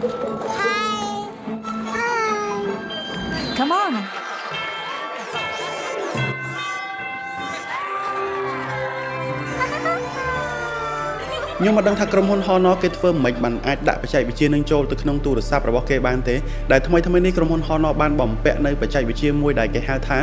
Hi. Hi. Come on. ខ្ញុំមិនដឹងថាក្រុមហ៊ុន Honor គេធ្វើមិនបានអាចដាក់បច្ចេកវិទ្យានឹងចូលទៅក្នុងទូរស័ព្ទរបស់គេបានទេដែលថ្មីៗនេះក្រុមហ៊ុន Honor បានបំពាក់នៅបច្ចេកវិទ្យាមួយដែលគេហៅថា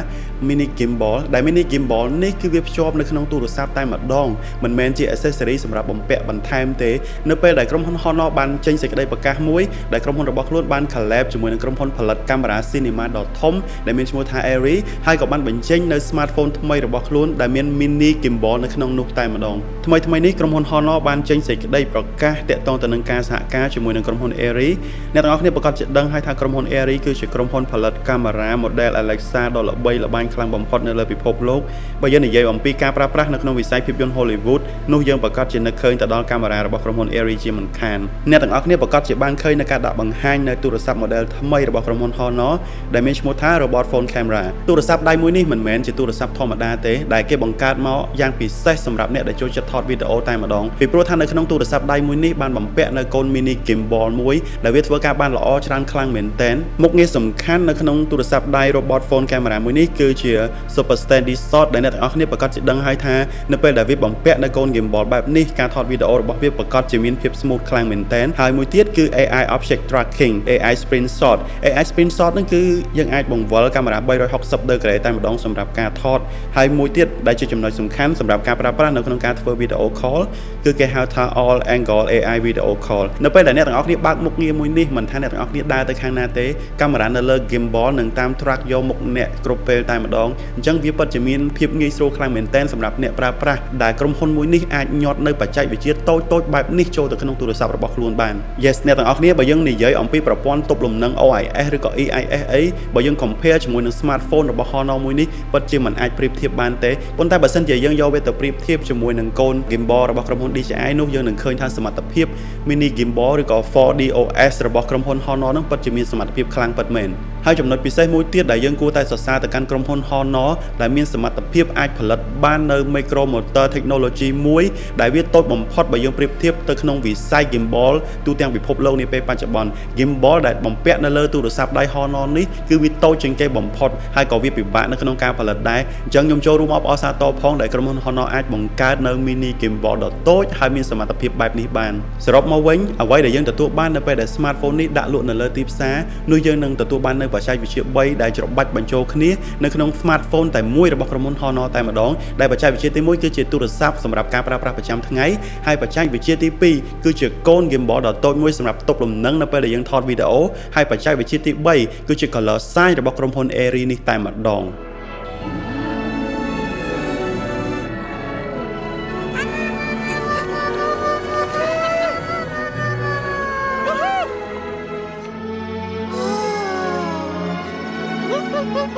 Mini Gimbal ដែល Mini Gimbal នេះគឺវាភ្ជាប់នៅក្នុងទូរស័ព្ទតែម្ដងមិនមែនជា accessory សម្រាប់បំពាក់បន្ថែមទេនៅពេលដែលក្រុមហ៊ុន Honor បានចេញសេចក្តីប្រកាសមួយដែលក្រុមហ៊ុនរបស់ខ្លួនបាន collab ជាមួយនឹងក្រុមហ៊ុនផលិតកាមេរ៉ា cinema ដ៏ធំដែលមានឈ្មោះថា Arri ហើយក៏បានបញ្ចេញនៅ smartphone ថ្មីរបស់ខ្លួនដែលមាន Mini Gimbal នៅក្នុងនោះតែម្ដងថ្មីៗនេះក្រុមហ៊ុន Honor បានចេញសេចក្តីប្រកាសទាក់ទងទៅនឹងការសហការជាមួយនឹងក្រុមហ៊ុន Arri អ្នកទាំងអស់គ្នាប្រកាសជាដឹងហើយថាក្រុមហ៊ុន Arri គឺជាក្រុមហ៊ុនផលិតកាមេរ៉ា model Alexa ដ៏ល្បីល្បាញខ្លាំងបំផុតនៅលើពិភពលោកបើយើងនិយាយអំពីការប្រើប្រាស់នៅក្នុងវិស័យភាពយន្ត Hollywood នោះយើងប្រកាសជានឹកឃើញទៅដល់កាមេរ៉ារបស់ក្រុមហ៊ុន Arri ជាមិនខានអ្នកទាំងអស់គ្នាប្រកាសជាបានឃើញនៅការដាក់បង្ហាញនៅទូរស័ព្ទ model ថ្មីរបស់ក្រុមហ៊ុន Honor ដែលមានឈ្មោះថា Robot Phone Camera ទូរស័ព្ទដៃមួយនេះមិនមែនជាទូរស័ព្ទធម្មតាទេដែលគេបង្កើតមកយ៉ាងពិសេសសម្រាប់អ្នកដែលចូលចិត្តថតវីដេអូតែម្ដងពីព្រោះថានៅក្នុងទូរស័ព្ទដៃមួយនេះបានបំពាក់នៅកូន mini gimbal មួយដែលវាធ្វើការបានល្អច្រើនខ្លាំងមែនទែនមុខងារសំខាន់នៅក្នុងទូរស័ព្ទដៃ robot phone camera មួយនេះគឺជា super steady shot ដែលអ្នកទាំងអស់គ្នាប្រកាសជាដឹងហើយថានៅពេលដែលវាបំពាក់នៅកូន gimbal បែបនេះការថតវីដេអូរបស់វាប្រកាសជាមានភាព smooth ខ្លាំងមែនទែនហើយមួយទៀតគឺ AI object tracking AI sprint shot AI sprint shot ហ្នឹងគឺយើងអាចបង្វិលកាមេរ៉ា360ដឺក្រេតែម្ដងសម្រាប់ការថតហើយមួយទៀតដែលជាចំណុចសំខាន់សម្រាប់ការប្រើប្រាស់នៅក្នុងការធ្វើ video call គឺគេហៅថា all angle AI video call នៅពេលដែលអ្នកទាំងអស់គ្នាបើកមុខងារមួយនេះមិនថាអ្នកទាំងអស់គ្នាដើរទៅខាងណាទេកាមេរ៉ានៅលើ gimbal នឹងតាម track យកមុខអ្នកគ្រប់ពេលតែម្ដងអញ្ចឹងវាពិតជាមានភាពងាយស្រួលខ្លាំងមែនទែនសម្រាប់អ្នកប្រើប្រាស់ដែលក្រុមហ៊ុនមួយនេះអាចញាត់នៅបច្ចេកវិទ្យាតូចៗបែបនេះចូលទៅក្នុងទូរស័ព្ទរបស់ខ្លួនបាន Yes អ្នកទាំងអស់គ្នាបើយើងនិយាយអំពីប្រព័ន្ធទប់លំនឹង OIS ឬក៏ EIS អីបើយើង compare ជាមួយនឹង smartphone របស់ Honor មួយនេះពិតជាមិនអាចប្រៀបធៀបបានទេប៉ុន្តែបើសិនជាយើងយកវាទៅប្រៀបធៀបជាមួយនឹងកូន gimbal របស់ក្រុមហ៊ុន DJI នោះយើងនឹងឃើញថាសមត្ថភាព mini gimbal ឬក៏ 4DOS របស់ក្រុមហ៊ុន Honor នឹងពិតជាមានសមត្ថភាពខ្លាំងពិតមែនហើយចំណុចពិសេសមួយទៀតដែលយើងគួរតែសរសើរទៅកាន់ក្រុមហ៊ុន Honor ដែលមានសមត្ថភាពអាចផលិតបាននៅ micro motor technology មួយដែលវាតូចបំផុតបើយើងប្រៀបធៀបទៅក្នុងវិស័យ gimbal ទូទាំងពិភពលោកនាពេលបច្ចុប្បន្ន gimbal ដែលបំពាក់នៅលើទូរស័ព្ទដៃ Honor នេះគឺវាតូចជាងគេបំផុតហើយក៏វាពិបាកនៅក្នុងការផលិតដែរអញ្ចឹងខ្ញុំចូលរួមអបអរសាទរផងដែលក្រុមហ៊ុន Honor អាចបង្កើតនៅ mini gimbal ដ៏តូចហើយមានសមត្ថភាពបែបនេះបានសរុបមកវិញអ្វីដែលយើងទទួលបាននៅពេលដែល smartphone នេះដាក់លក់នៅលើទីផ្សារនោះយើងនឹងទទួលបាននៅបច្ចេកវិទ្យា3ដែលច្របាច់បញ្ចូលគ្នានៅក្នុង smartphone តែមួយរបស់ក្រុមហ៊ុន Honor តែម្ដងដែលបច្ចេកវិទ្យាទី1គឺជាទូរស័ព្ទសម្រាប់ការប្រើប្រាស់ប្រចាំថ្ងៃហើយបច្ចេកវិទ្យាទី2គឺជាកូន gimbal ដ៏តូចមួយសម្រាប់ទប់លំនឹងនៅពេលដែលយើងថតវីដេអូហើយបច្ចេកវិទ្យាទី3គឺជា color science របស់ក្រុមហ៊ុន Arri នេះតែម្ដង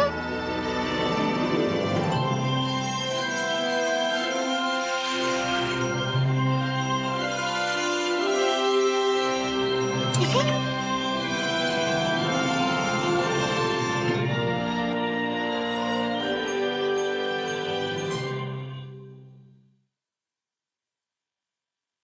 Oh.